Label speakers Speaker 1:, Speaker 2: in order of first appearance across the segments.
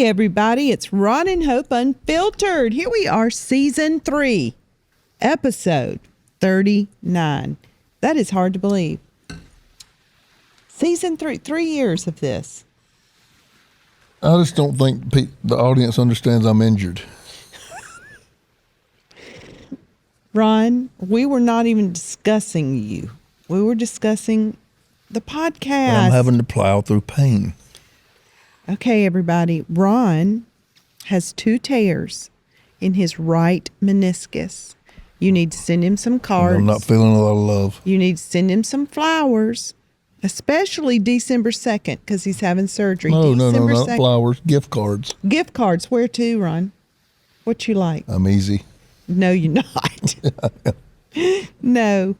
Speaker 1: Hey everybody, it's Ron and Hope Unfiltered. Here we are, season 3, episode 39. That is hard to believe. Season 3 years of this.
Speaker 2: I just don't think the audience understands I'm injured.
Speaker 1: Ron, we were not even discussing you. We were discussing the podcast.
Speaker 2: And I'm having to plow through pain.
Speaker 1: Okay, everybody. Ron has 2 tears in his right meniscus. You need to send him some cards.
Speaker 2: I'm not feeling a lot of love.
Speaker 1: You need to send him some flowers, especially December 2nd, because he's having surgery.
Speaker 2: No,
Speaker 1: December
Speaker 2: not
Speaker 1: 2nd.
Speaker 2: flowers. Gift cards.
Speaker 1: Gift cards. Where to, Ron? What you like?
Speaker 2: I'm easy.
Speaker 1: No, you're not. No.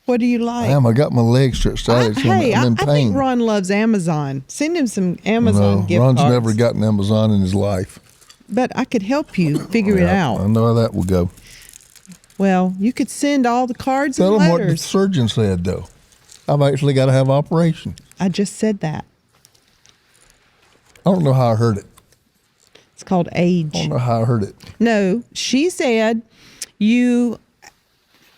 Speaker 1: What do you like?
Speaker 2: I got my legs stretched out. I'm in pain.
Speaker 1: I think Ron loves Amazon. Send him some Amazon gift
Speaker 2: Ron's
Speaker 1: cards.
Speaker 2: never gotten Amazon in his life.
Speaker 1: But I could help you figure it out.
Speaker 2: I know how that will go.
Speaker 1: Well, you could send all the cards and
Speaker 2: Tell them what the
Speaker 1: letters.
Speaker 2: surgeon said, though. I've actually got to have an operation.
Speaker 1: I just said that.
Speaker 2: I don't know how I heard it.
Speaker 1: It's called age.
Speaker 2: I don't know how I heard it.
Speaker 1: No, she said you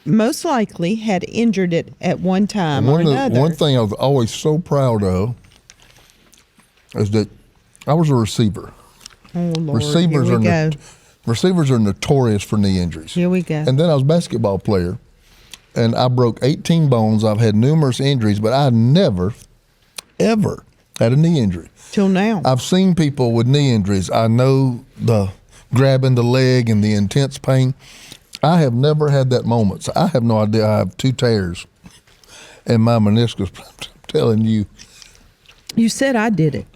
Speaker 1: most likely had injured it at one time or another.
Speaker 2: One thing I was always so proud of is that I was a receiver.
Speaker 1: Oh, Lord,
Speaker 2: Receivers are notorious for knee injuries.
Speaker 1: Here we go.
Speaker 2: And then I was a basketball player, and I broke 18 bones. I've had numerous injuries, but I never, ever had a knee injury.
Speaker 1: Till now.
Speaker 2: I've seen people with knee injuries. I know the grabbing the leg and the intense pain. I have never had that moment. So I have no idea. I have 2 tears in my meniscus. I'm telling you.
Speaker 1: You said I did it.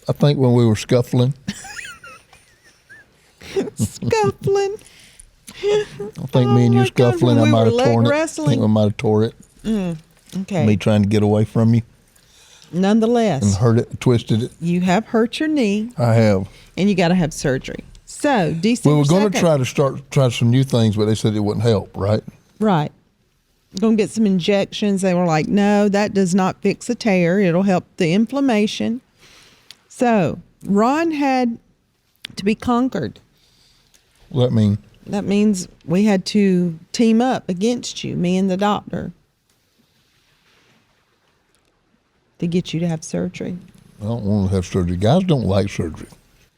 Speaker 2: I think when we were scuffling.
Speaker 1: Scuffling.
Speaker 2: I think me and you scuffling, I might have torn it. I think I might have tore it.
Speaker 1: Okay.
Speaker 2: Me trying to get away from you.
Speaker 1: Nonetheless.
Speaker 2: And hurt it, twisted it.
Speaker 1: You have hurt your knee.
Speaker 2: I have.
Speaker 1: And you got to have surgery. So, December 2nd.
Speaker 2: We were going to try some new things, but they said it wouldn't help, right?
Speaker 1: Right. Going to get some injections. They were like, no, that does not fix a tear. It'll help the inflammation. So, Ron had to be conquered.
Speaker 2: What that mean?
Speaker 1: That means we had to team up against you, me and the doctor, to get you to have surgery.
Speaker 2: I don't want to have surgery. Guys don't like surgery.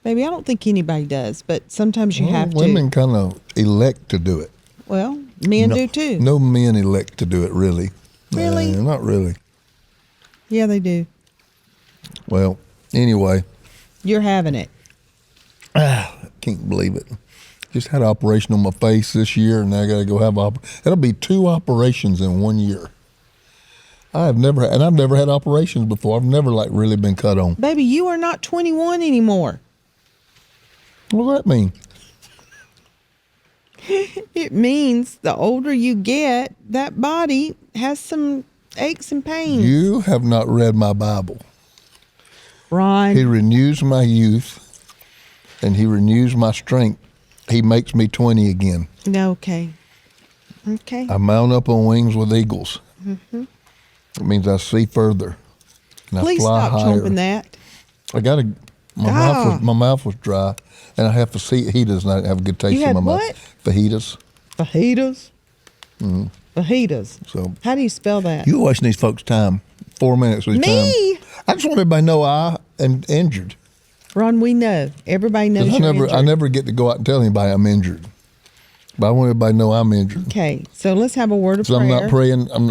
Speaker 1: Baby, I don't think anybody does, but sometimes you have to.
Speaker 2: Women kind of elect to do it.
Speaker 1: Well, men do too.
Speaker 2: No men elect to do it, really.
Speaker 1: Really?
Speaker 2: Not really.
Speaker 1: Yeah, they do.
Speaker 2: Well, anyway.
Speaker 1: You're having it.
Speaker 2: I can't believe it. Just had an operation on my face this year, and now I got to go have it'll be 2 operations in 1 year. I've never had operations before. I've never really been cut on.
Speaker 1: Baby, you are not 21 anymore.
Speaker 2: What does that mean?
Speaker 1: It means the older you get, that body has some aches and pains.
Speaker 2: You have not read my Bible.
Speaker 1: Ron.
Speaker 2: He renews my youth, and he renews my strength. He makes me 20 again.
Speaker 1: Okay.
Speaker 2: I mount up on wings with eagles. Mm-hmm. It means I see further. And
Speaker 1: Please
Speaker 2: I fly
Speaker 1: stop
Speaker 2: higher.
Speaker 1: chomping that.
Speaker 2: My mouth was dry, and I have fajitas, and I have a good taste in my mouth.
Speaker 1: What?
Speaker 2: Fajitas.
Speaker 1: Fajitas?
Speaker 2: Mm-hmm.
Speaker 1: Fajitas.
Speaker 2: So
Speaker 1: how do you spell that?
Speaker 2: You're wasting these folks' time. 4 minutes of time.
Speaker 1: Me?
Speaker 2: I just want everybody to know I am injured.
Speaker 1: Ron, we know. Everybody knows you're injured.
Speaker 2: I never get to go out and tell anybody I'm injured. But I want everybody to know I'm injured.
Speaker 1: Okay, so let's have a word of prayer.
Speaker 2: I'm not praying. I'm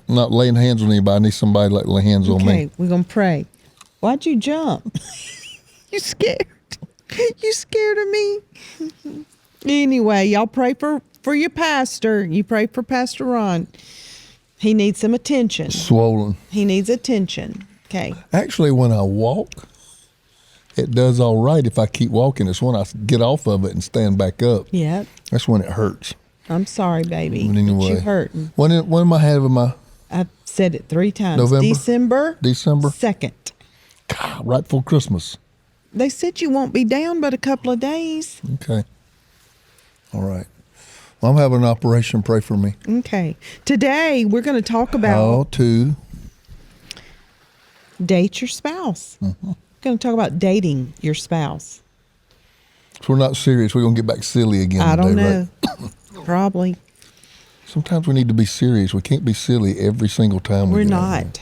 Speaker 2: not laying hands on anybody. I need somebody to lay hands on me.
Speaker 1: Okay, we're going to pray. Why'd you jump? You scared. You scared of me. Anyway, y'all pray for your pastor. You pray for Pastor Ron. He needs some attention.
Speaker 2: Swollen.
Speaker 1: He needs attention. Okay.
Speaker 2: Actually, when I walk, it does all right if I keep walking. It's when I get off of it and stand back up.
Speaker 1: Yeah.
Speaker 2: That's when it hurts.
Speaker 1: I'm sorry, baby.
Speaker 2: But anyway,
Speaker 1: you hurting.
Speaker 2: When am I having my?
Speaker 1: I've said it 3 times.
Speaker 2: November?
Speaker 1: December 2nd.
Speaker 2: God, right before Christmas.
Speaker 1: They said you won't be down but a couple of days.
Speaker 2: Okay. All right. Well, I'm having an operation. Pray for me.
Speaker 1: Okay. Today, we're going to talk about
Speaker 2: how to
Speaker 1: date your spouse.
Speaker 2: Mm-hmm.
Speaker 1: going to talk about dating your spouse.
Speaker 2: If we're not serious, we're going to get back silly again.
Speaker 1: I don't
Speaker 2: today,
Speaker 1: know.
Speaker 2: Right?
Speaker 1: Probably.
Speaker 2: Sometimes we need to be serious. We can't be silly every single time we
Speaker 1: We're
Speaker 2: get on here.
Speaker 1: not.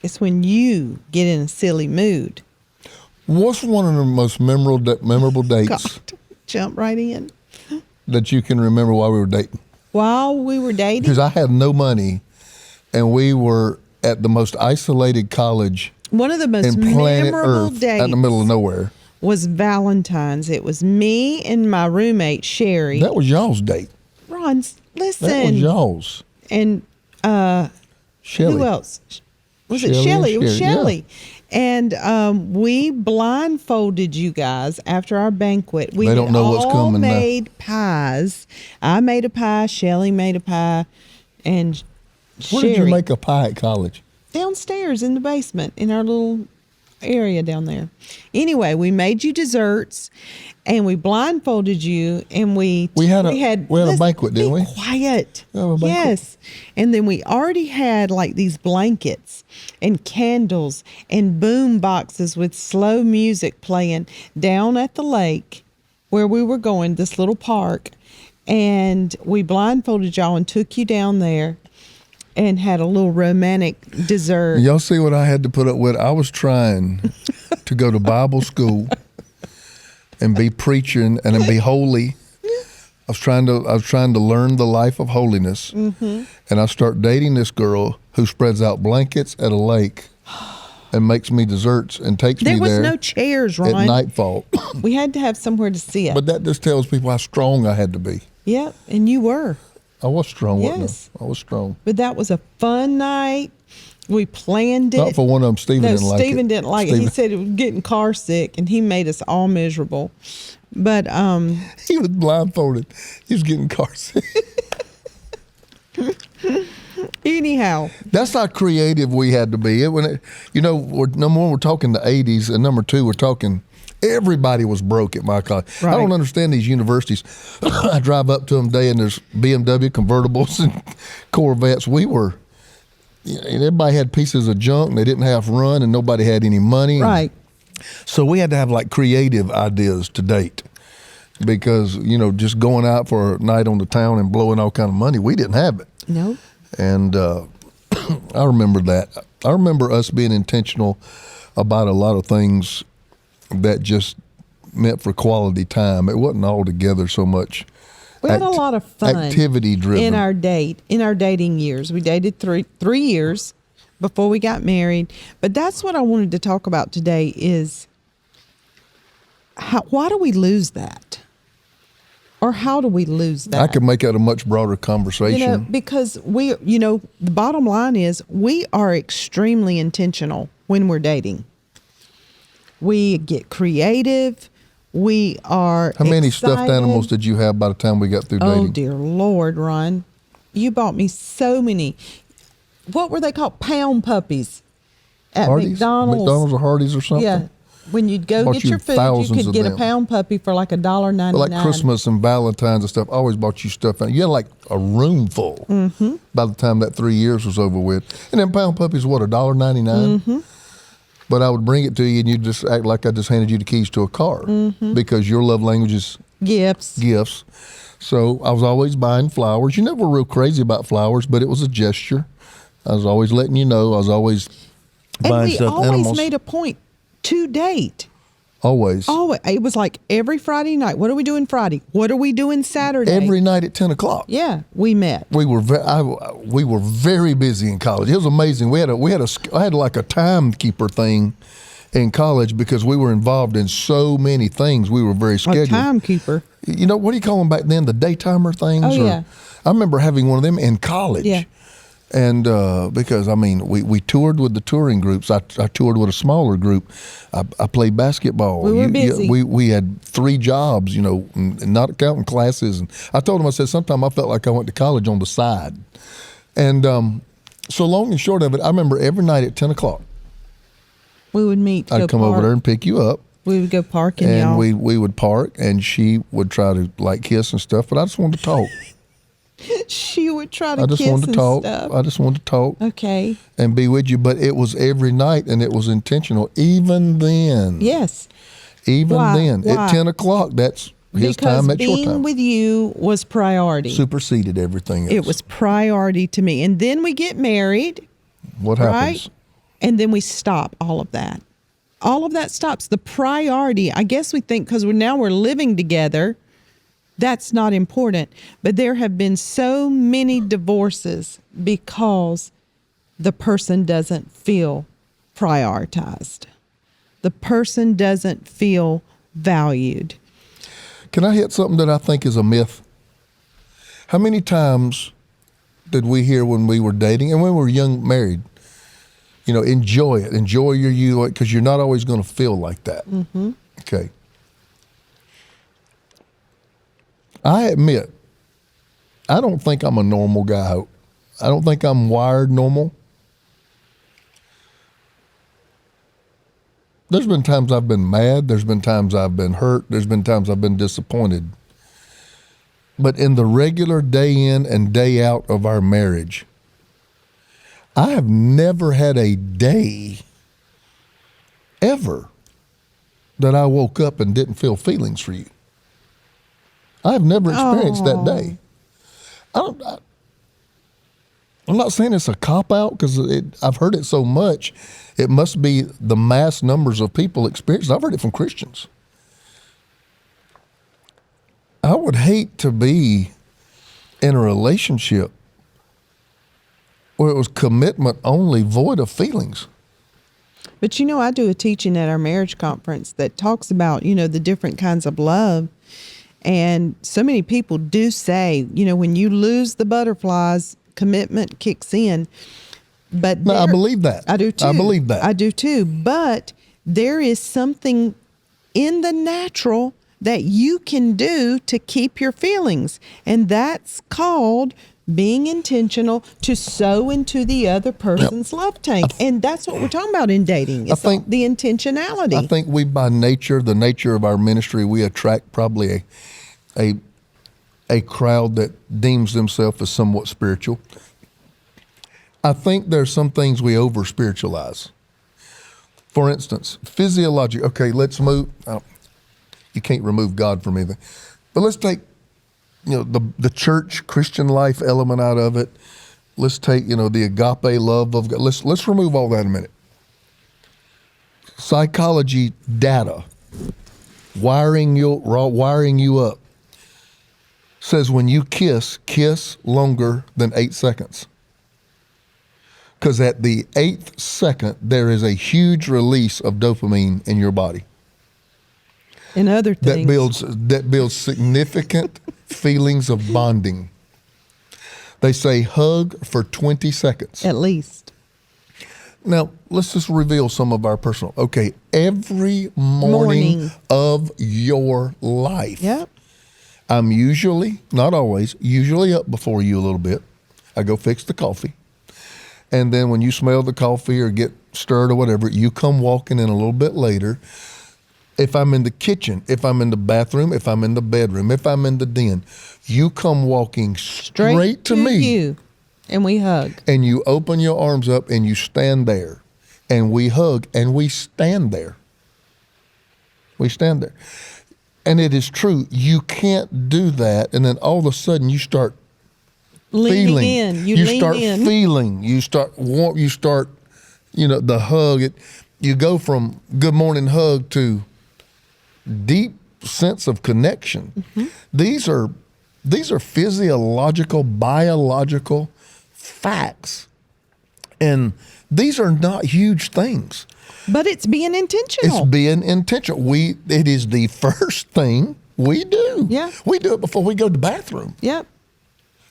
Speaker 1: It's when you get in a silly mood.
Speaker 2: What's one of the most memorable dates
Speaker 1: God, jump right in.
Speaker 2: that you can remember while we were dating?
Speaker 1: While we were dating,
Speaker 2: Because I had no money, and we were at the most isolated college
Speaker 1: one of the most
Speaker 2: in planet
Speaker 1: memorable
Speaker 2: Earth,
Speaker 1: dates
Speaker 2: out in the middle of nowhere.
Speaker 1: was Valentine's. It was me and my roommate Sherry.
Speaker 2: That was y'all's date.
Speaker 1: Ron, listen.
Speaker 2: That was y'all's.
Speaker 1: And
Speaker 2: Shelly.
Speaker 1: who else? Was it
Speaker 2: Shelley
Speaker 1: Shelly?
Speaker 2: and
Speaker 1: It was
Speaker 2: Sherry,
Speaker 1: Shelly. And we blindfolded you guys after our banquet. We
Speaker 2: They don't know what's coming now.
Speaker 1: made pies. I made a pie. Shelly made a pie. And
Speaker 2: Where
Speaker 1: Sherry.
Speaker 2: did you make a pie at college?
Speaker 1: Downstairs in the basement in our little area down there. Anyway, we made you desserts and we blindfolded you and we
Speaker 2: had a
Speaker 1: listen,
Speaker 2: banquet, didn't we?
Speaker 1: Be quiet.
Speaker 2: We had a banquet.
Speaker 1: Yes. And then we already had like these blankets and candles and boom boxes with slow music playing down at the lake where we were going, this little park. And we blindfolded y'all and took you down there and had a little romantic dessert.
Speaker 2: Y'all see what I had to put up with? I was trying to go to Bible school and be preaching and then be holy. I was trying to learn the life of holiness. Mm-hmm. And I start dating this girl who spreads out blankets at a lake and makes me desserts and takes me
Speaker 1: There was
Speaker 2: there
Speaker 1: no chairs,
Speaker 2: at
Speaker 1: Ron.
Speaker 2: nightfall.
Speaker 1: We had to have somewhere to sit.
Speaker 2: But that just tells people how strong I had to be.
Speaker 1: Yep, and you were.
Speaker 2: I was strong,
Speaker 1: Yes.
Speaker 2: wasn't I? I was strong.
Speaker 1: But that was a fun night. We planned it.
Speaker 2: Not for one of them, Stephen didn't like it.
Speaker 1: Stephen didn't like it. He
Speaker 2: Stephen-
Speaker 1: said it was getting car sick, and he made us all miserable. But
Speaker 2: He was blindfolded. He was getting car sick.
Speaker 1: anyhow,
Speaker 2: That's how creative we had to be. Number one, we're talking the 80s, and number two, we're talking everybody was broke at my college.
Speaker 1: Right.
Speaker 2: I don't understand these universities. I drive up to them today, and there's BMW convertibles and Corvettes. Everybody had pieces of junk, and they didn't have run, and nobody had any money.
Speaker 1: right.
Speaker 2: So we had to have like creative ideas to date. Because, just going out for a night on the town and blowing all kind of money, we didn't have it.
Speaker 1: No.
Speaker 2: And I remember that. I remember us being intentional about a lot of things that just meant for quality time. It wasn't all together so much.
Speaker 1: We had a lot of fun.
Speaker 2: Activity driven.
Speaker 1: in our dating years. We dated three years before we got married. But that's what I wanted to talk about today is why do we lose that? Or how do we lose that?
Speaker 2: I could make that a much broader conversation.
Speaker 1: Because the bottom line is we are extremely intentional when we're dating. We get creative. We are
Speaker 2: How many
Speaker 1: excited.
Speaker 2: stuffed animals did you have by the time we got through dating?
Speaker 1: Oh, dear Lord, Ron. You bought me so many. What were they called? Pound puppies at
Speaker 2: Hardee's?
Speaker 1: McDonald's.
Speaker 2: McDonald's or Hardee's or something?
Speaker 1: Yeah. When you'd go
Speaker 2: Bought
Speaker 1: get
Speaker 2: you
Speaker 1: your food, you
Speaker 2: thousands
Speaker 1: could
Speaker 2: of
Speaker 1: get a
Speaker 2: them.
Speaker 1: pound puppy for like $1.99.
Speaker 2: Like Christmas and Valentine's and stuff, I always bought you stuff. You had like a room full by the time that 3 years was over with. And then pound puppies, what, $1.99? But I would bring it to you and you just act like I just handed you the keys to a car because your love language is
Speaker 1: Gifts.
Speaker 2: gifts. So I was always buying flowers. You never were real crazy about flowers, but it was a gesture. I was always letting you know. I was always
Speaker 1: And
Speaker 2: buying
Speaker 1: we
Speaker 2: stuffed
Speaker 1: always
Speaker 2: animals.
Speaker 1: made a point to date.
Speaker 2: Always.
Speaker 1: Always. It was like every Friday night. What are we doing Friday? What are we doing Saturday?
Speaker 2: Every night at 10 o'clock.
Speaker 1: Yeah, we met.
Speaker 2: We were very busy in college. It was amazing. I had like a timekeeper thing in college because we were involved in so many things. We were very
Speaker 1: A
Speaker 2: scheduled.
Speaker 1: timekeeper.
Speaker 2: What do you call them back then? The daytimer things?
Speaker 1: Oh, yeah.
Speaker 2: I remember having one of them in college.
Speaker 1: Yeah.
Speaker 2: And because, we toured with the touring groups. I toured with a smaller group. I played basketball.
Speaker 1: We were busy.
Speaker 2: We had 3 jobs, and not counting classes. And I told him, I said, sometime I felt like I went to college on the side. And so long and short of it, I remember every night at 10 o'clock,
Speaker 1: We would meet.
Speaker 2: I'd
Speaker 1: go
Speaker 2: come
Speaker 1: park.
Speaker 2: over there and pick you up.
Speaker 1: We would go parking,
Speaker 2: And
Speaker 1: y'all.
Speaker 2: we would park, and she would try to, kiss and stuff, but I just wanted to talk.
Speaker 1: She would try to
Speaker 2: I just
Speaker 1: kiss
Speaker 2: wanted to
Speaker 1: and
Speaker 2: talk.
Speaker 1: stuff.
Speaker 2: I just wanted to talk
Speaker 1: Okay.
Speaker 2: and be with you. But it was every night, and it was intentional. Even then.
Speaker 1: Yes.
Speaker 2: Even
Speaker 1: Why?
Speaker 2: then.
Speaker 1: Why?
Speaker 2: At 10 o'clock, that's his
Speaker 1: Because
Speaker 2: time, that's your
Speaker 1: being
Speaker 2: time.
Speaker 1: with you was priority.
Speaker 2: Superseded everything else.
Speaker 1: It was priority to me. And then we get married,
Speaker 2: What
Speaker 1: right?
Speaker 2: happens?
Speaker 1: And then we stop all of that. All of that stops. The priority, I guess we think because we're living together, that's not important. But there have been so many divorces because the person doesn't feel prioritized. The person doesn't feel valued.
Speaker 2: Can I hit something that I think is a myth? How many times did we hear when we were dating and when we were young married, enjoy it, enjoy your youth, because you're not always going to feel like that. Mm-hmm. Okay. I admit, I don't think I'm a normal guy, Hope. I don't think I'm wired normal. There's been times I've been mad. There's been times I've been hurt. There's been times I've been disappointed. But in the regular day in and day out of our marriage, I have never had a day ever that I woke up and didn't feel feelings for you. I've never experienced that day. I'm not saying it's a cop-out because I've heard it so much. It must be the mass numbers of people experience. I've heard it from Christians. I would hate to be in a relationship where it was commitment only, void of feelings.
Speaker 1: But I do a teaching at our marriage conference that talks about, the different kinds of love. And so many people do say, when you lose the butterflies, commitment kicks in. But
Speaker 2: No, I believe that.
Speaker 1: I do too.
Speaker 2: I believe that.
Speaker 1: I do too. But there is something in the natural that you can do to keep your feelings. And that's called being intentional to sow into the other person's love tank. And that's what we're talking about in dating. It's the intentionality.
Speaker 2: I think we, by nature, the nature of our ministry, we attract probably a crowd that deems themselves as somewhat spiritual. I think there's some things we over spiritualize. For instance, physiology. Okay, let's move. You can't remove God from anything, but let's take the church Christian life element out of it. Let's take the agape love of God. Let's remove all that in a minute. Psychology data, wiring you up, says when you kiss longer than 8 seconds. Because at the 8th second, there is a huge release of dopamine in your body.
Speaker 1: And other things.
Speaker 2: That builds significant feelings of bonding. They say hug for 20 seconds.
Speaker 1: At least.
Speaker 2: Now, let's just reveal some of our personal. Okay, every morning of your life.
Speaker 1: Yep.
Speaker 2: I'm usually, not always, usually up before you a little bit. I go fix the coffee. And then when you smell the coffee or get stirred or whatever, you come walking in a little bit later. If I'm in the kitchen, if I'm in the bathroom, if I'm in the bedroom, if I'm in the den, you come walking straight to me.
Speaker 1: You, and we hug.
Speaker 2: And you open your arms up and you stand there. And we hug and we stand there. We stand there. And it is true. You can't do that. And then all of a sudden you start
Speaker 1: leaning
Speaker 2: feeling.
Speaker 1: In.
Speaker 2: You start feeling. You start, the hug. You go from good morning hug to deep sense of connection. Mm-hmm. These are physiological, biological facts. And these are not huge things.
Speaker 1: But it's being intentional.
Speaker 2: It's being intentional. It is the first thing we do.
Speaker 1: Yeah.
Speaker 2: We do it before we go to the bathroom.
Speaker 1: Yep.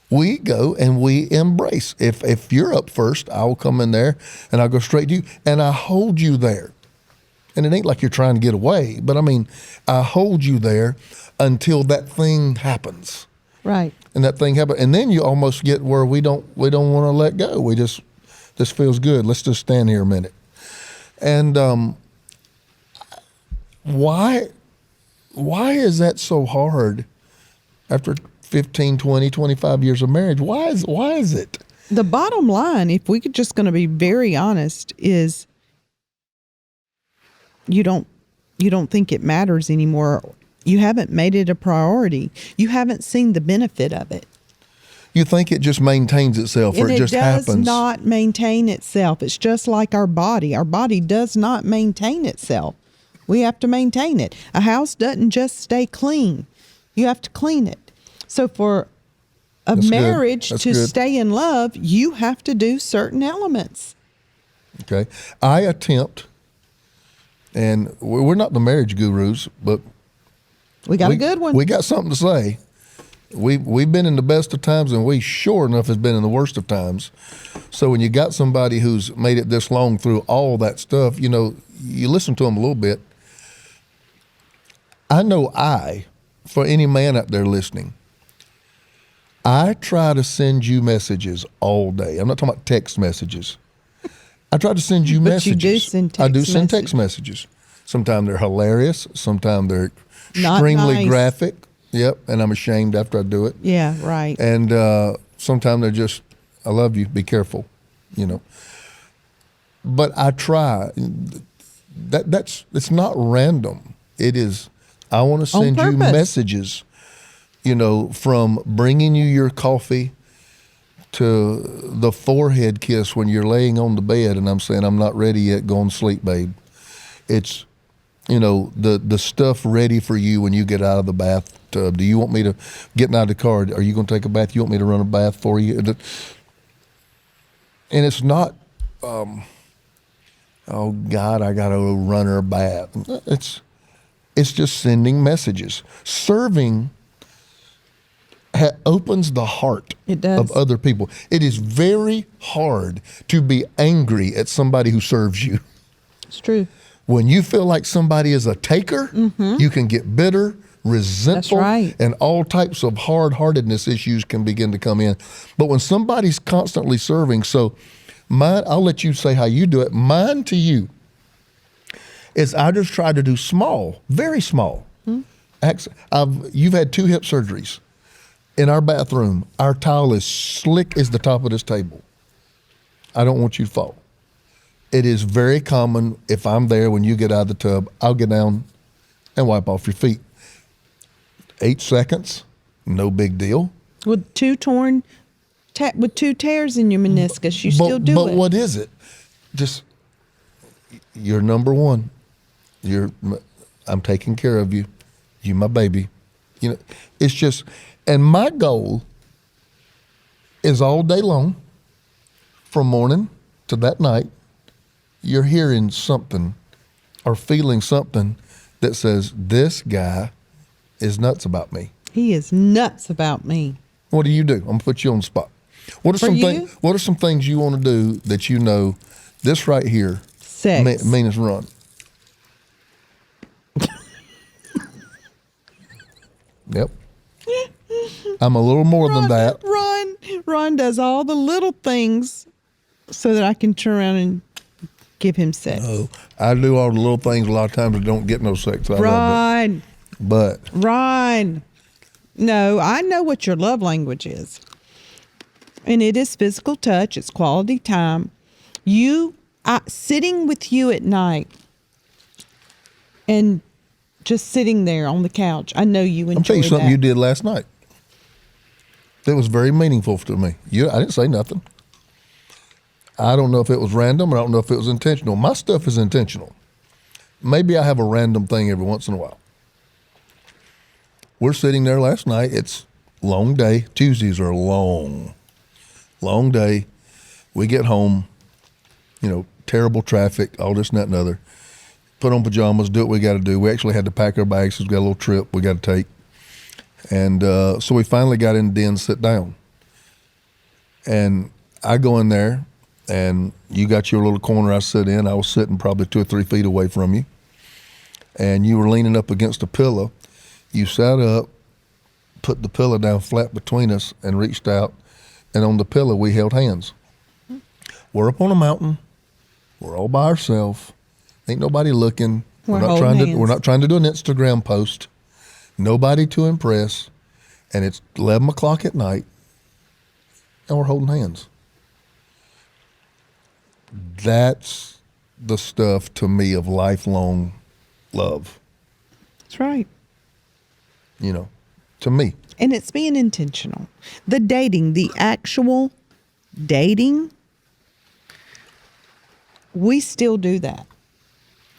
Speaker 2: We go and we embrace. If you're up first, I will come in there and I'll go straight to you and I hold you there. And it ain't like you're trying to get away, but I hold you there until that thing happens.
Speaker 1: Right.
Speaker 2: And that thing happens. And then you almost get where we don't want to let go. This feels good. Let's just stand here a minute. And why is that so hard after 15, 20, 25 years of marriage? Why is it?
Speaker 1: The bottom line, if we could just going to be very honest, is you don't think it matters anymore. You haven't made it a priority. You haven't seen the benefit of it.
Speaker 2: You think it just maintains itself, or
Speaker 1: And
Speaker 2: it just happens?
Speaker 1: It does not maintain itself. It's just like our body. Our body does not maintain itself. We have to maintain it. A house doesn't just stay clean. You have to clean it. So for a marriage to stay in love, you have to do certain elements.
Speaker 2: Okay. I attempt, and we're not the marriage gurus, but
Speaker 1: we got a good one.
Speaker 2: We got something to say. We've been in the best of times, and we sure enough has been in the worst of times. So when you got somebody who's made it this long through all that stuff, you know, you listen to them a little bit. I know for any man out there listening, I try to send you messages all day. I'm not talking about text messages. I try to send you messages.
Speaker 1: You do send text
Speaker 2: I do send text messages. Sometimes they're hilarious. Sometimes they're
Speaker 1: not
Speaker 2: extremely
Speaker 1: nice.
Speaker 2: graphic. Yep, and I'm ashamed after I do it.
Speaker 1: Yeah, right.
Speaker 2: And sometimes they're just, I love you, be careful, you know. But I try. It's not random. It is, I want to send you messages, you know, from bringing you your coffee to the forehead kiss when you're laying on the bed and I'm saying, I'm not ready yet, go on sleep, babe. It's, you know, the stuff ready for you when you get out of the bathtub. Do you want me to, getting out of the car, are you going to take a bath? You want me to run a bath for you? And it's not, oh God, I got to run her a bath. It's just sending messages. Serving opens the heart of other people. It is very hard to be angry at somebody who serves you.
Speaker 1: It's true.
Speaker 2: When you feel like somebody is a taker, you can get bitter, resentful, and all types of hard-heartedness issues can begin to come in. But when somebody's constantly serving, so mine, I'll let you say how you do it. Mine to you is I just try to do small, very small. You've had 2 hip surgeries. In our bathroom, our towel is slick as the top of this table. I don't want you to fall. It is very common if I'm there when you get out of the tub, I'll get down and wipe off your feet. 8 seconds, no big deal.
Speaker 1: With 2 tears in your meniscus, you still do it.
Speaker 2: But what is it? Just, you're number one. I'm taking care of you. You my baby. You know, it's just, and my goal is all day long, from morning to that night, you're hearing something or feeling something that says, this guy is nuts about me.
Speaker 1: He is nuts about me.
Speaker 2: What do? I'm going to put you on the spot. What are some things you want to do that you know this right here means run? Yep. I'm a little more than that.
Speaker 1: Ron does all the little things so that I can turn around and give him sex.
Speaker 2: No, I do all the little things a lot of times that don't get no sex.
Speaker 1: Ron.
Speaker 2: But
Speaker 1: Ron. No, I know what your love language is. And it is physical touch. It's quality time. Sitting with you at night and just sitting there on the couch. I know you enjoy that.
Speaker 2: I'll tell you something you did last night. That was very meaningful to me. I didn't say nothing. I don't know if it was random. I don't know if it was intentional. My stuff is intentional. Maybe I have a random thing every once in a while. We're sitting there last night. It's long day. Tuesdays are long day. We get home, terrible traffic, all this and that and other. Put on pajamas, do what we got to do. We actually had to pack our bags because we got a little trip we got to take. And so we finally got in the den, sit down. And I go in there, and you got your little corner I sit in. I was sitting probably 2 or 3 feet away from you. And you were leaning up against a pillow. You sat up, put the pillow down flat between us, and reached out. And on the pillow, we held hands. We're up on a mountain. We're all by ourselves. Ain't nobody looking. We're not trying to do an Instagram post. Nobody to impress. and it's 11 o'clock at night, and we're holding hands. That's the stuff to me of lifelong love.
Speaker 1: That's right.
Speaker 2: You know, to me.
Speaker 1: And it's being intentional. The dating, the actual dating, we still do that.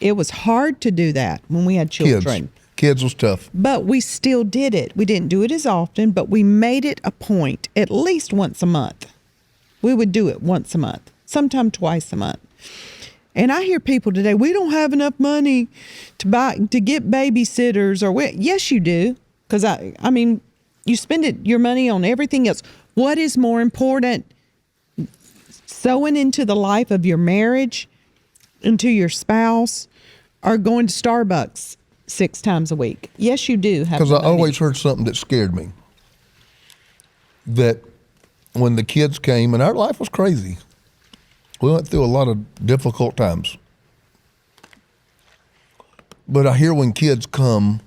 Speaker 1: It was hard to do that when we had children.
Speaker 2: Kids was tough.
Speaker 1: But we still did it. We didn't do it as often, but we made it a point at least once a month. We would do it once a month, sometime twice a month. And I hear people today, we don't have enough money to get babysitters yes, you do. Because I mean, you spend your money on everything else. What is more important? Sowing into the life of your marriage, into your spouse, or going to Starbucks 6 times a week? Yes, you do have.
Speaker 2: Because I always heard something that scared me. That when the kids came, and our life was crazy. We went through a lot of difficult times. But I hear when kids come,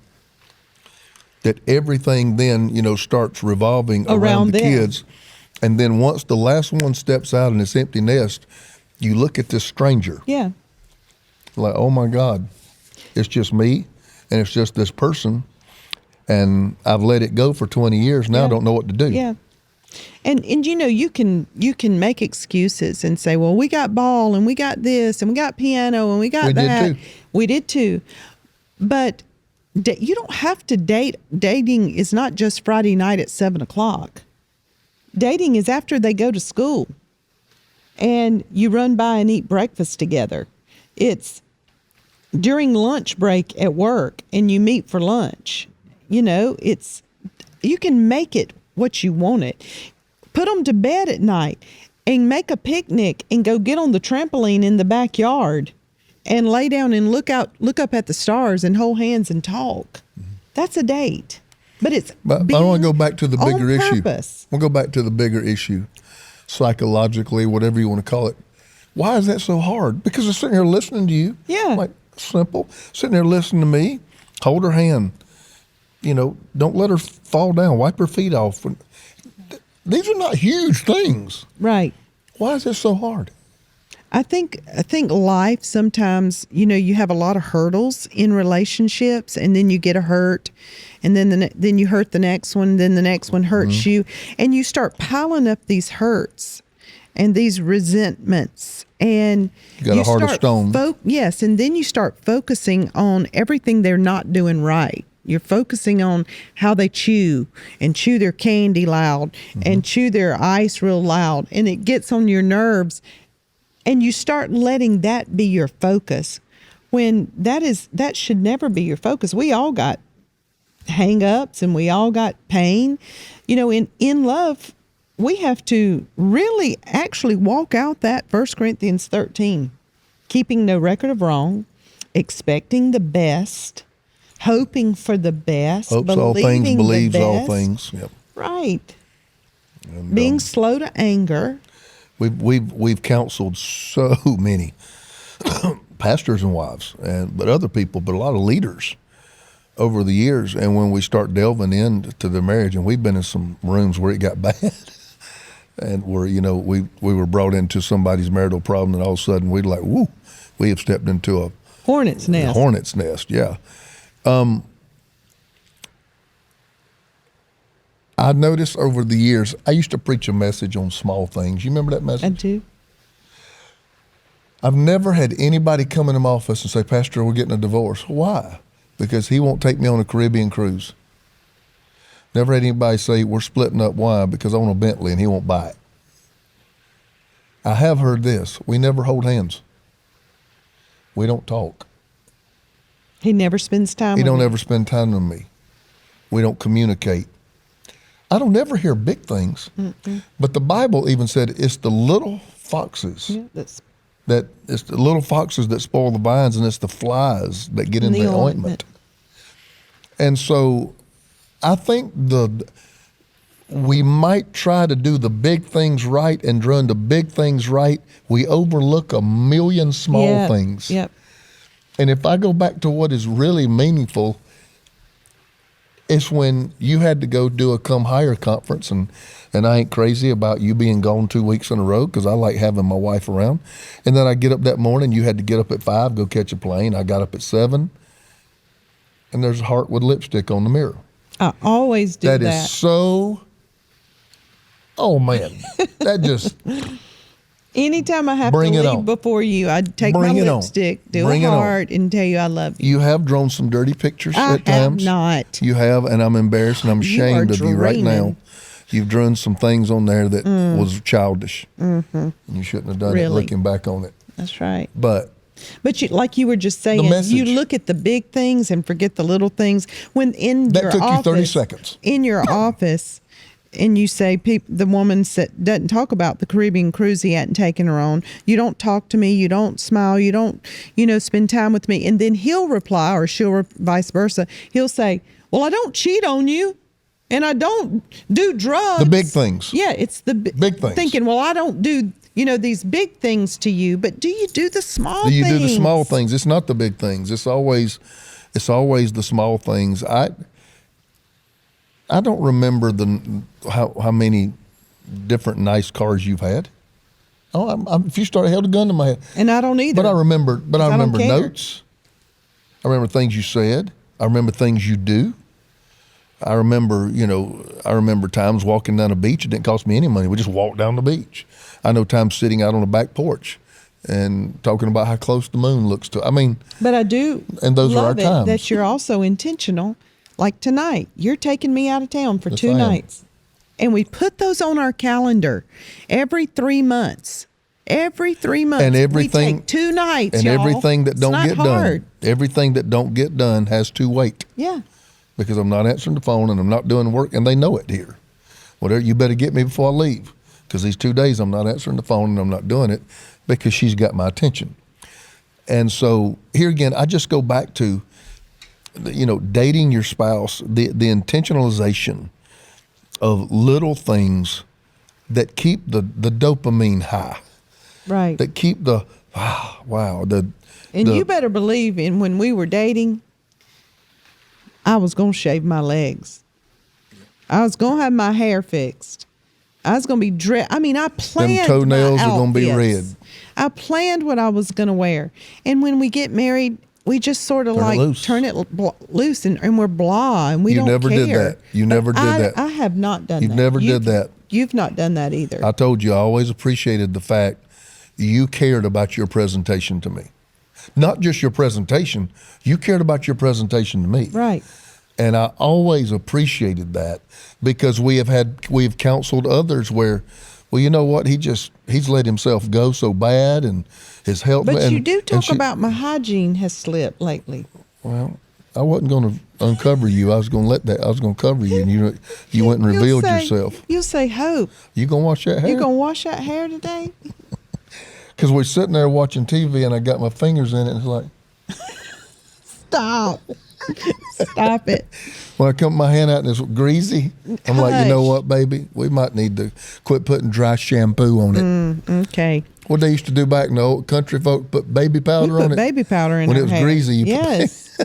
Speaker 2: that everything then, starts revolving around the kids. And then once the last one steps out in this empty nest, you look at this stranger.
Speaker 1: Yeah.
Speaker 2: Like, oh my God, it's just me and it's just this person. And I've let it go for 20 years. Now I don't know what to do.
Speaker 1: Yeah. And you can make excuses and say, well, we got ball and we got this and we got piano and we got that. We did too. But you don't have to date. Dating is not just Friday night at 7:00. Dating is after they go to school and you run by and eat breakfast together. It's during lunch break at work and you meet for lunch. You can make it what you want it. Put them to bed at night and make a picnic and go get on the trampoline in the backyard and lay down and look up at the stars and hold hands and talk. That's a date. But I want to go back to the bigger issue. We'll go back to the bigger issue, psychologically, whatever you want to call it. Why is that so hard? Because they're sitting here listening to you. Yeah.
Speaker 2: Like, simple. Sitting there listening to me. Hold her hand. Don't let her fall down. Wipe her feet off. These are not huge things.
Speaker 1: Right.
Speaker 2: Why is this so hard?
Speaker 1: I think life sometimes, you have a lot of hurdles in relationships, and then you get a hurt, and then you hurt the next one, then the next one hurts you, and you start piling up these hurts and these resentments, and
Speaker 2: you got a heart of stone.
Speaker 1: Yes, and then you start focusing on everything they're not doing right. You're focusing on how they chew their candy loud and chew their ice real loud, and it gets on your nerves. And you start letting that be your focus when that should never be your focus. We all got hang-ups and we all got pain. In love, we have to really actually walk out that 1 Corinthians 13, keeping no record of wrong, expecting the best, hoping for the best,
Speaker 2: hopes all things, believes all things. Yep.
Speaker 1: Right.
Speaker 2: And,
Speaker 1: being slow to anger.
Speaker 2: We've counseled so many pastors and wives, but other people, but a lot of leaders over the years. And when we start delving into their marriage, and we've been in some rooms where it got bad, and where we were brought into somebody's marital problem, and all of a sudden we'd like, woo, we have stepped into a
Speaker 1: hornet's nest.
Speaker 2: Hornet's nest, yeah. I noticed over the years, I used to preach a message on small things. You remember that message?
Speaker 1: I do.
Speaker 2: I've never had anybody come in my office and say, Pastor, we're getting a divorce. Why? Because he won't take me on a Caribbean cruise. Never had anybody say, we're splitting up. Why? Because I want a Bentley and he won't buy it. I have heard this. We never hold hands. We don't talk.
Speaker 1: He never spends time with
Speaker 2: me. He don't
Speaker 1: me.
Speaker 2: ever spend time with me. We don't communicate. I don't ever hear big things, but the Bible even said it's the little foxes it's the little foxes that spoil the vines, and it's the flies that get in the ointment. And so I think we might try to do the big things right, and during the big things right, we overlook a million small things.
Speaker 1: Yep.
Speaker 2: And if I go back to what is really meaningful, It's when you had to go do a Come Higher conference, and I ain't crazy about you being gone 2 weeks in a row because I like having my wife around. And then I get up that morning, you had to get up at 5, go catch a plane. I got up at 7, and there's a heart with lipstick on the mirror.
Speaker 1: I always do that.
Speaker 2: That is so, oh man, that just.
Speaker 1: Anytime I have to
Speaker 2: Bring it
Speaker 1: leave
Speaker 2: on.
Speaker 1: before you, I take
Speaker 2: Bring
Speaker 1: my
Speaker 2: it on.
Speaker 1: lipstick, do
Speaker 2: Bring
Speaker 1: a
Speaker 2: it on.
Speaker 1: heart, and tell you I love you.
Speaker 2: You have drawn some dirty pictures
Speaker 1: I
Speaker 2: at times.
Speaker 1: have not.
Speaker 2: You have, and I'm embarrassed and I'm
Speaker 1: You are
Speaker 2: ashamed of you right now.
Speaker 1: dreaming.
Speaker 2: You've drawn some things on there that was childish. Mm-hmm. You shouldn't have done it
Speaker 1: Really?
Speaker 2: looking back on it.
Speaker 1: That's right.
Speaker 2: But
Speaker 1: But you, like you were just saying,
Speaker 2: message.
Speaker 1: you look at the big things and forget the little things. When in
Speaker 2: That
Speaker 1: your
Speaker 2: took you
Speaker 1: office,
Speaker 2: 30 seconds.
Speaker 1: In your office, and you say the woman doesn't talk about the Caribbean cruise he hadn't taken her on. You don't talk to me. You don't smile. You don't, spend time with me. And then he'll reply, or she'll, vice versa. He'll say, well, I don't cheat on you. And I don't do drugs.
Speaker 2: The big things.
Speaker 1: Yeah, it's the
Speaker 2: Big things.
Speaker 1: Thinking, well, I don't do, these big things to you, but do you do the small
Speaker 2: do you
Speaker 1: things?
Speaker 2: do the small things? It's not the big things. It's always the small things. I don't remember how many different nice cars you've had. Oh, if you start held a gun to my head.
Speaker 1: And I don't either.
Speaker 2: But I remember
Speaker 1: don't care.
Speaker 2: notes. I remember things you said. I remember things you do. I remember times walking down the beach. It didn't cost me any money. We just walked down the beach. I know times sitting out on the back porch and talking about how close the moon looks to.
Speaker 1: But I do.
Speaker 2: And those are our
Speaker 1: love it
Speaker 2: times.
Speaker 1: that you're also intentional. Like tonight, you're taking me out of town for
Speaker 2: Yes,
Speaker 1: 2
Speaker 2: I am.
Speaker 1: nights, and we put those on our calendar every 3 months. Every 3 months,
Speaker 2: And everything-
Speaker 1: we take 2 nights,
Speaker 2: And
Speaker 1: y'all.
Speaker 2: everything that
Speaker 1: It's
Speaker 2: don't
Speaker 1: not
Speaker 2: get
Speaker 1: hard.
Speaker 2: done, everything that don't get done has to wait.
Speaker 1: Yeah.
Speaker 2: Because I'm not answering the phone and I'm not doing the work, and they know it here. Whatever, you better get me before I leave, because these 2 days I'm not answering the phone and I'm not doing it because she's got my attention. And so here again, I just go back to, dating your spouse, the intentionalization of little things that keep the dopamine high,
Speaker 1: Right.
Speaker 2: that keep the wow.
Speaker 1: And you better believe in when we were dating, I was going to shave my legs. I was going to have my hair fixed. I was going to be I planned
Speaker 2: Them toenails
Speaker 1: my
Speaker 2: are gonna be
Speaker 1: outfits.
Speaker 2: red.
Speaker 1: I planned what I was going to wear. And when we get married, we just sort of
Speaker 2: Turn it loose.
Speaker 1: turn it loose and we're blah and we
Speaker 2: You
Speaker 1: don't
Speaker 2: never
Speaker 1: care.
Speaker 2: did that. You never did that.
Speaker 1: I have not done
Speaker 2: You
Speaker 1: that.
Speaker 2: never did that.
Speaker 1: You've not done that either.
Speaker 2: I told you I always appreciated the fact you cared about your presentation to me. Not just your presentation, you cared about your presentation to me.
Speaker 1: Right.
Speaker 2: And I always appreciated that, because we've counseled others where, well, you know what, he's let himself go so bad, and his health.
Speaker 1: But
Speaker 2: and,
Speaker 1: you do
Speaker 2: and
Speaker 1: talk about my hygiene has slipped lately.
Speaker 2: Well, I wasn't going to uncover you. I was going to cover you, and you went and revealed yourself.
Speaker 1: You'll say, Hope,
Speaker 2: You gonna wash that hair?
Speaker 1: you going to wash that hair today?
Speaker 2: Because we're sitting there watching TV, and I got my fingers in it, and it's like,
Speaker 1: Stop. Stop it.
Speaker 2: when I come my hand out and it's greasy, I'm like, you know
Speaker 1: Hush.
Speaker 2: what, baby? We might need to quit putting dry shampoo on it.
Speaker 1: Okay.
Speaker 2: What they used to do back in the old country, folk put baby powder
Speaker 1: We
Speaker 2: on
Speaker 1: put
Speaker 2: it.
Speaker 1: baby powder in
Speaker 2: when
Speaker 1: our
Speaker 2: it was
Speaker 1: hair.
Speaker 2: greasy. You
Speaker 1: Yes.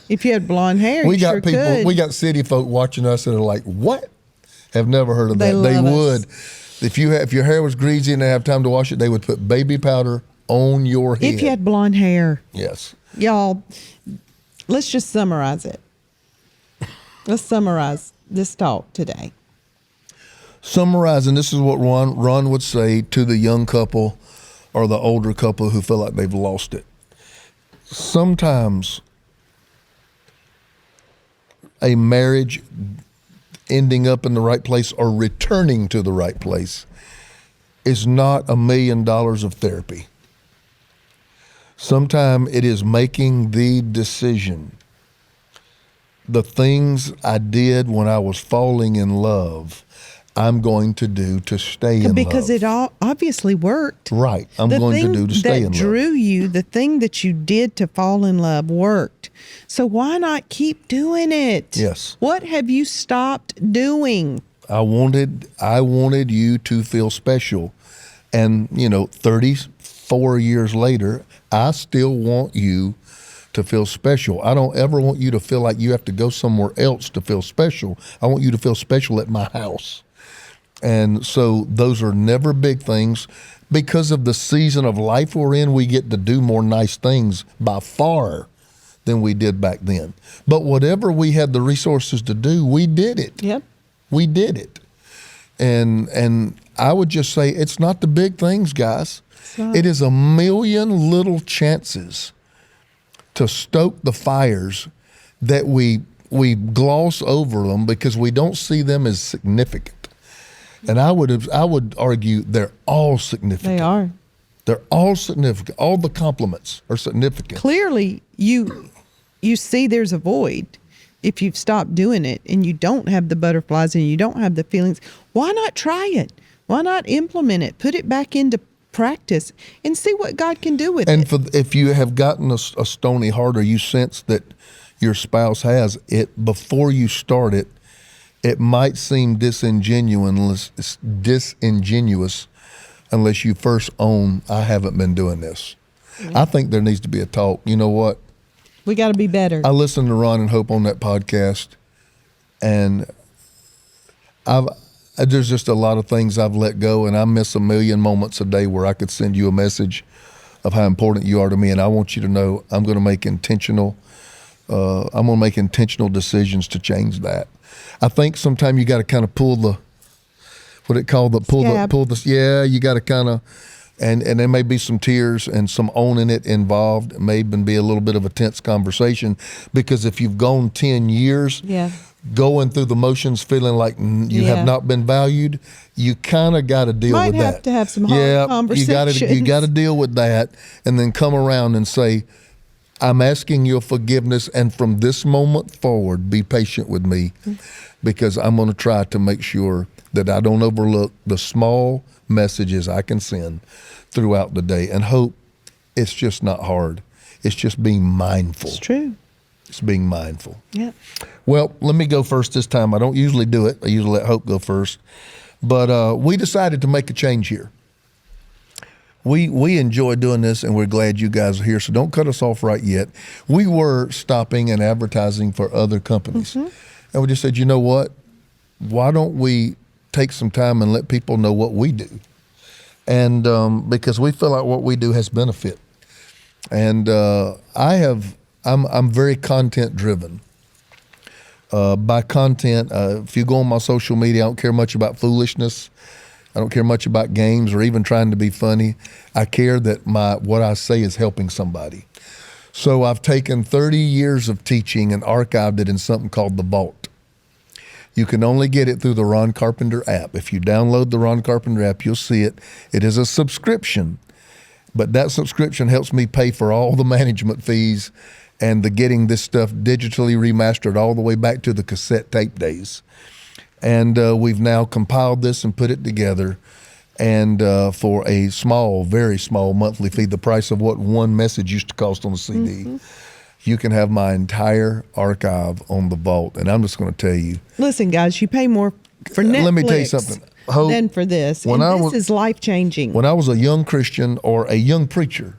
Speaker 1: If you had blonde hair,
Speaker 2: we
Speaker 1: you
Speaker 2: got
Speaker 1: sure
Speaker 2: people.
Speaker 1: could.
Speaker 2: We got city folk watching us that are like, what? Have never heard of
Speaker 1: They
Speaker 2: that. They
Speaker 1: love us.
Speaker 2: would. If your hair was greasy and they have time to wash it, they would put baby powder on your head.
Speaker 1: If you had blonde hair.
Speaker 2: Yes.
Speaker 1: Y'all, let's just summarize it. Let's summarize this talk today.
Speaker 2: Summarizing, this is what Ron would say to the young couple or the older couple who feel like they've lost it. Sometimes a marriage ending up in the right place or returning to the right place is not $1 million of therapy. Sometimes it is making the decision. The things I did when I was falling in love, I'm going to do to stay in love.
Speaker 1: Because it all obviously worked.
Speaker 2: Right. I'm going to do to stay in love.
Speaker 1: The thing that drew you, the thing that you did to fall in love worked. So why not keep doing it?
Speaker 2: Yes.
Speaker 1: What have you stopped doing?
Speaker 2: I wanted you to feel special. And, 34 years later, I still want you to feel special. I don't ever want you to feel like you have to go somewhere else to feel special. I want you to feel special at my house. And so those are never big things. Because of the season of life we're in, we get to do more nice things by far than we did back then. But whatever we had the resources to do, we did it.
Speaker 1: Yep.
Speaker 2: We did it. And I would just say it's not the big things, guys. It is a million little chances to stoke the fires that we gloss over them because we don't see them as significant. And I would argue they're all significant.
Speaker 1: They are.
Speaker 2: They're all significant. All the compliments are significant.
Speaker 1: Clearly, you see there's a void if you've stopped doing it and you don't have the butterflies and you don't have the feelings. Why not try it? Why not implement it? Put it back into practice and see what God can do with it.
Speaker 2: And if you have gotten a stony heart or you sense that your spouse has it, before you start it, it might seem disingenuous unless you first own, I haven't been doing this. Mm-hmm. I think there needs to be a talk. You know what?
Speaker 1: We got to be better.
Speaker 2: I listened to Ron and Hope on that podcast, and there's just a lot of things I've let go, and I miss a million moments a day where I could send you a message of how important you are to me, and I want you to know I'm going to make intentional decisions to change that. I think sometimes you got to kind of pull the you got to kind of, and there may be some tears and some owning it involved. It may even be a little bit of a tense conversation, because if you've gone 10 years going through the motions feeling like you have not been valued, you kind of got to deal with that.
Speaker 1: Might have to have some hard conversations.
Speaker 2: You got to deal with that, and then come around and say, I'm asking your forgiveness, and from this moment forward, be patient with me, because I'm going to try to make sure that I don't overlook the small messages I can send throughout the day. And Hope, it's just not hard. It's just being mindful.
Speaker 1: It's true.
Speaker 2: It's being mindful.
Speaker 1: Yeah.
Speaker 2: Well, let me go first this time. I don't usually do it. I usually let Hope go first. But we decided to make a change here. We enjoy doing this, and we're glad you guys are here, so don't cut us off right yet. We were stopping and advertising for other companies. Mm-hmm. And we just said, you know what? Why don't we take some time and let people know what we do? And because we feel like what we do has benefit. And I'm very content driven. By content, if you go on my social media, I don't care much about foolishness. I don't care much about games or even trying to be funny. I care that what I say is helping somebody. So I've taken 30 years of teaching and archived it in something called The Vault. You can only get it through the Ron Carpenter app. If you download the Ron Carpenter app, you'll see it. It is a subscription, but that subscription helps me pay for all the management fees and the getting this stuff digitally remastered all the way back to the cassette tape days. And we've now compiled this and put it together, and for a small, very small monthly fee, the price of what one message used to cost on a CD, you can have my entire archive on The Vault. And I'm just going to tell you.
Speaker 1: Listen, guys, you pay more for Netflix
Speaker 2: let me tell you something. Hope,
Speaker 1: than for this. And this is life-changing.
Speaker 2: When I was a young Christian or a young preacher,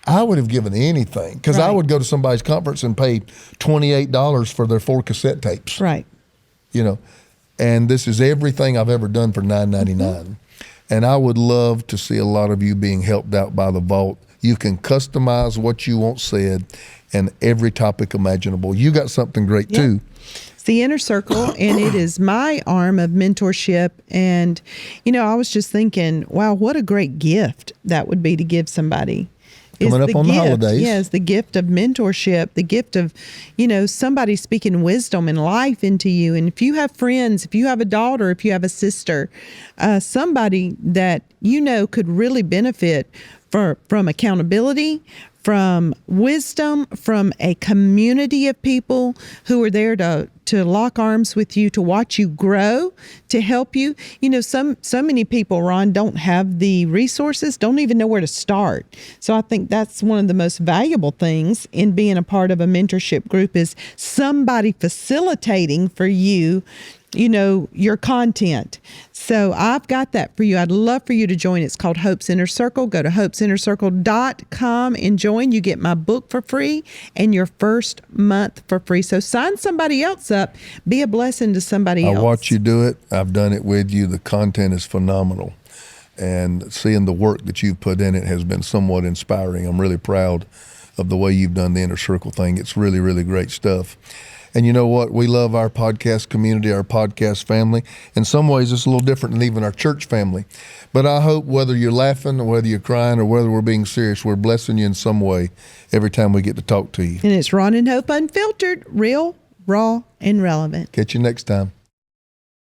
Speaker 2: I would have given anything, because I would go to somebody's conference and pay $28 for their 4 cassette tapes.
Speaker 1: Right.
Speaker 2: You know, and this is everything I've ever done for $9.99. And I would love to see a lot of you being helped out by The Vault. You can customize what you want said and every topic imaginable. You got something great too.
Speaker 1: It's the Inner Circle, and it is my arm of mentorship. And, you know, I was just thinking, wow, what a great gift that would be to give somebody.
Speaker 2: Coming up on the holidays.
Speaker 1: Yes, the gift of mentorship, the gift of, you know, somebody speaking wisdom and life into you. And if you have friends, if you have a daughter, if you have a sister, somebody that you know could really benefit from accountability, from wisdom, from a community of people who are there to lock arms with you, to watch you grow, to help you. You know, so many people, Ron, don't have the resources, don't even know where to start. So I think that's one of the most valuable things in being a part of a mentorship group, is somebody facilitating for you your content. So I've got that for you. I'd love for you to join. It's called Hope's Inner Circle. Go to hopesinnercircle.com and join. You get my book for free and your first month for free. So sign somebody else up. Be a blessing to somebody else.
Speaker 2: I watch you do it. I've done it with you. The content is phenomenal. And seeing the work that you've put in it has been somewhat inspiring. I'm really proud of the way you've done the Inner Circle thing. It's really, really great stuff. And you know what? We love our podcast community, our podcast family. In some ways, it's a little different than even our church family. But I hope whether you're laughing or whether you're crying or whether we're being serious, we're blessing you in some way every time we get to talk to you.
Speaker 1: And it's Ron and Hope Unfiltered, real, raw, and relevant.
Speaker 2: Catch you next time.